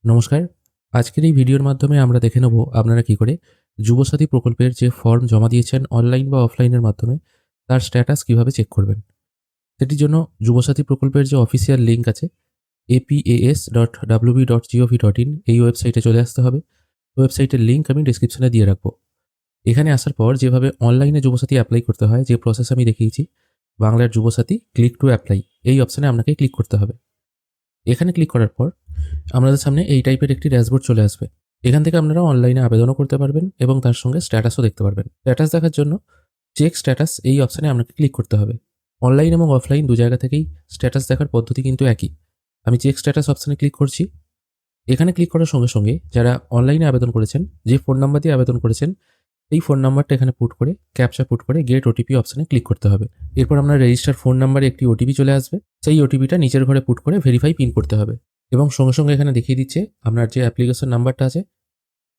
নমস্কার। আজকের এই ভিডিওর মাধ্যমে আমরা দেখে নেব আপনারা কি করে যুবসাথী প্রকল্পের যে ফর্ম জমা দিয়েছেন অনলাইন বা অফলাইনের মাধ্যমে তার স্ট্যাটাস কিভাবে চেক করবেন। সেটির জন্য যুবসাথী প্রকল্পের যে অফিসিয়াল লিঙ্ক আছে apas.wb.gov.in এই ওয়েবসাইটে চলে আসতে হবে। ওয়েবসাইটের লিঙ্ক আমি ডেসক্রিপশনে দিয়ে রাখবো। এখানে আসার পর যেভাবে অনলাইনে যুবসাথী অ্যাপ্লাই করতে হয় যে প্রসেস আমি দেখিয়েছি, বাংলার যুবসাথী ক্লিক টু অ্যাপ্লাই এই অপশানে আপনাকে ক্লিক করতে হবে। এখানে ক্লিক করার পর আপনাদের সামনে এই টাইপের একটি ড্যাশবোর্ড চলে আসবে। এখান থেকে আপনারা অনলাইনে আবেদনও করতে পারবেন এবং তার সঙ্গে স্ট্যাটাসও দেখতে পারবেন। স্ট্যাটাস দেখার জন্য চেক স্ট্যাটাস এই অপশানে আপনাকে ক্লিক করতে হবে। অনলাইন এবং অফলাইন দু জায়গা থেকেই স্ট্যাটাস দেখার পদ্ধতি কিন্তু একই। আমি চেক স্ট্যাটাস অপশানে ক্লিক করছি। এখানে ক্লিক করার সঙ্গে সঙ্গে যারা অনলাইনে আবেদন করেছেন, যে ফোন নাম্বার দিয়ে আবেদন করেছেন, এই ফোন নাম্বারটা এখানে পুট করে ক্যাপচা পুট করে গেট ওটিপি অপশানে ক্লিক করতে হবে। এরপর আপনার রেজিস্টার ফোন নাম্বারে একটি ওটিপি চলে আসবে। সেই ওটিপিটা নিচের ঘরে পুট করে ভেরিফাই পিন করতে হবে এবং সঙ্গে সঙ্গে এখানে দেখিয়ে দিচ্ছে আপনার যে অ্যাপ্লিকেশন নাম্বারটা আছে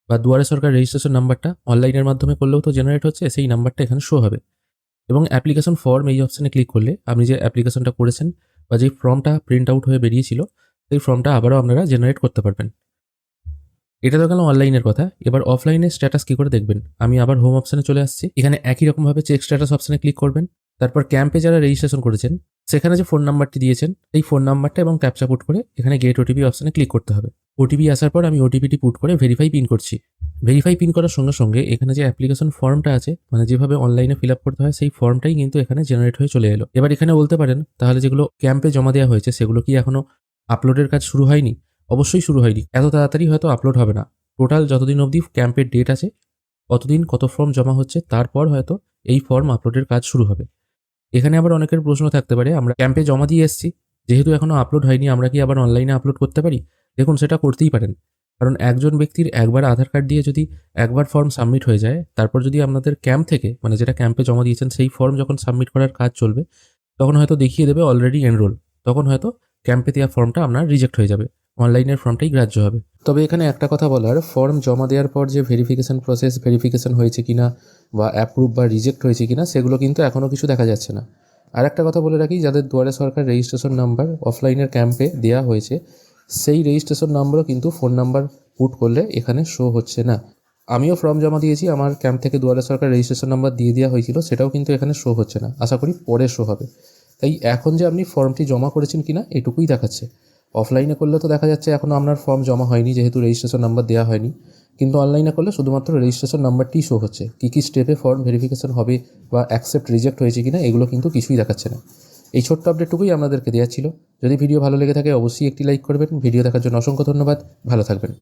বা দুয়ারে সরকার রেজিস্ট্রেশন নাম্বারটা অনলাইনের মাধ্যমে করলেও তো জেনারেট হচ্ছে, সেই নাম্বারটা এখানে শো হবে। এবং অ্যাপ্লিকেশন ফর্ম এই অপশানে ক্লিক করলে আপনি যে অ্যাপ্লিকেশনটা করেছেন বা যে ফর্মটা প্রিন্ট আউট হয়ে বেরিয়েছিল সেই ফর্মটা আবারও আপনারা জেনারেট করতে পারবেন। এটা তো গেল অনলাইনের কথা। এবার অফলাইনে স্ট্যাটাস কি করে দেখবেন, আমি আবার হোম অপশানে চলে আসছি। এখানে একই রকমভাবে চেক স্ট্যাটাস অপশানে ক্লিক করবেন। তারপর ক্যাম্পে যারা রেজিস্ট্রেশন করেছেন সেখানে যে ফোন নাম্বারটি দিয়েছেন এই ফোন নাম্বারটা এবং ক্যাপচা পুট করে এখানে গেট ওটিপি অপশানে ক্লিক করতে হবে। ওটিপি আসার পর আমি ওটিপিটি পুট করে ভেরিফাই পিন করছি। ভেরিফাই পিন করার সঙ্গে সঙ্গে এখানে যে অ্যাপ্লিকেশন ফর্মটা আছে, মানে যেভাবে অনলাইনে ফিল আপ করতে হয় সেই ফর্মটাই কিন্তু এখানে জেনারেট হয়ে চলে এলো। এবার এখানে বলতে পারেন তাহলে যেগুলো ক্যাম্পে জমা দেওয়া হয়েছে সেগুলো কি এখনো আপলোডের কাজ শুরু হয়নি? অবশ্যই শুরু হয়নি, এত তাড়াতাড়ি হয়তো আপলোড হবে না। টোটাল যতদিন অবধি ক্যাম্পের ডেট আছে কতদিন কত ফর্ম জমা হচ্ছে, তারপর হয়তো এই ফর্ম আপলোডের কাজ শুরু হবে। এখানে আবার অনেকের প্রশ্ন থাকতে পারে, আমরা ক্যাম্পে জমা দিয়ে এসেছি, যেহেতু এখনো আপলোড হয়নি আমরা কি আবার অনলাইনে আপলোড করতে পারি? দেখুন, সেটা করতেই পারেন। কারণ একজন ব্যক্তির একবার আধার কার্ড দিয়ে যদি একবার ফর্ম সাবমিট হয়ে যায়, তারপর যদি আপনাদের ক্যাম্প থেকে, মানে যেটা ক্যাম্পে জমা দিয়েছেন সেই ফর্ম যখন সাবমিট করার কাজ চলবে, তখন হয়তো দেখিয়ে দেবে অলরেডি এনরোল। তখন হয়তো ক্যাম্পে দেওয়া ফর্মটা আপনার রিজেক্ট হয়ে যাবে, অনলাইনের ফর্মটাই গ্রাহ্য হবে। তবে এখানে একটা কথা বলার, ফর্ম জমা দেওয়ার পর যে ভেরিফিকেশন প্রসেস, ভেরিফিকেশন হয়েছে কিনা বা অ্যাপ্রুভ বা রিজেক্ট হয়েছে কিনা সেগুলো কিন্তু এখনও কিছু দেখা যাচ্ছে না। আর একটা কথা বলে রাখি, যাদের দুয়ারে সরকার রেজিস্ট্রেশন নাম্বার অফলাইনের ক্যাম্পে দেওয়া হয়েছে সেই রেজিস্ট্রেশন নাম্বারও কিন্তু ফোন নাম্বার পুট করলে এখানে শো হচ্ছে না। আমিও ফর্ম জমা দিয়েছি, আমার ক্যাম্প থেকে দুয়ারে সরকার রেজিস্ট্রেশন নাম্বার দিয়ে দেওয়া হয়েছিল, সেটাও কিন্তু এখানে শো হচ্ছে না। আশা করি পরে শো হবে। তাই এখন যে আপনি ফর্মটি জমা করেছেন কিনা এটুকুই দেখাচ্ছে। অফলাইনে করলে তো দেখা যাচ্ছে এখনও আপনার ফর্ম জমা হয়নি, যেহেতু রেজিস্ট্রেশন নাম্বার দেওয়া হয়নি। কিন্তু অনলাইনে করলে শুধুমাত্র রেজিস্ট্রেশন নাম্বারটিই শো হচ্ছে। কী স্টেপে ফর্ম ভেরিফিকেশন হবে বা অ্যাকসেপ্ট রিজেক্ট হয়েছে কিনা এগুলো কিন্তু কিছুই দেখাচ্ছে না। এই ছোট্ট আপডেটটুকুই আপনাদেরকে দেওয়া ছিল। যদি ভিডিও ভালো লেগে থাকে অবশ্যই একটি লাইক করবেন। ভিডিও দেখার জন্য অসংখ্য ধন্যবাদ। ভালো থাকবেন।